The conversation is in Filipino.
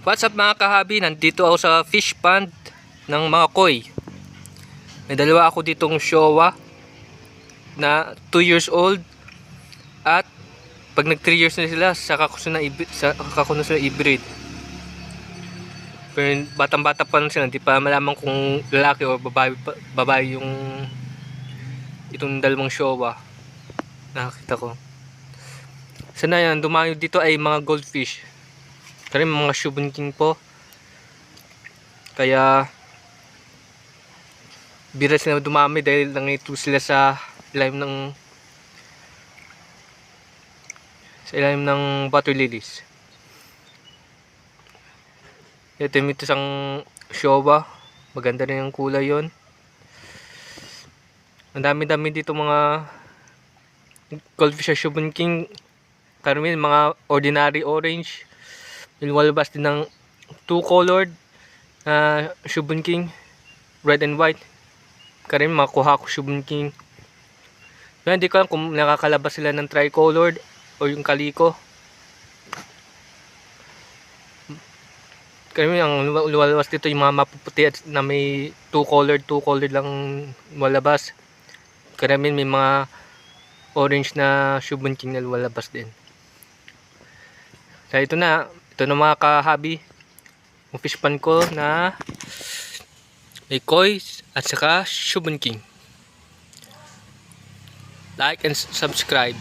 What's up mga kahabi, nandito ako sa fish pond ng mga koi. May dalawa ako ditong Showa na 2 years old. At pag nag 3 years na sila, saka ko na sila i-breed. Pero batang-bata pa lang sila, hindi pa malaman kung lalaki o babae yung itong dalawang Showa. Nakakita ko. Sana yan, dumayo dito ay mga goldfish. Kasi mga Shubun King po. Kaya bira sila dumami dahil nangito sila sa ilalim ng water lilies. Ito yung isang Showa. Maganda rin yung kulay yon. Ang dami-dami dito mga goldfish sa Shubun King. Karamihan mga ordinary orange. Lumalabas din ng 2-colored Shubun King, red and white. Karamihan mga Kohaku Shubun King. Pero hindi ko alam kung nakakalabas sila ng tricolored o yung kaliko. Karamihan ang lumalabas dito yung mga mapuputi at na may 2-colored lang lumalabas. Karamihan may mga orange na Shubun King na lumalabas din. So ito na mga kahabi, yung fish pan ko na may koi at saka Shubun King. Like and subscribe.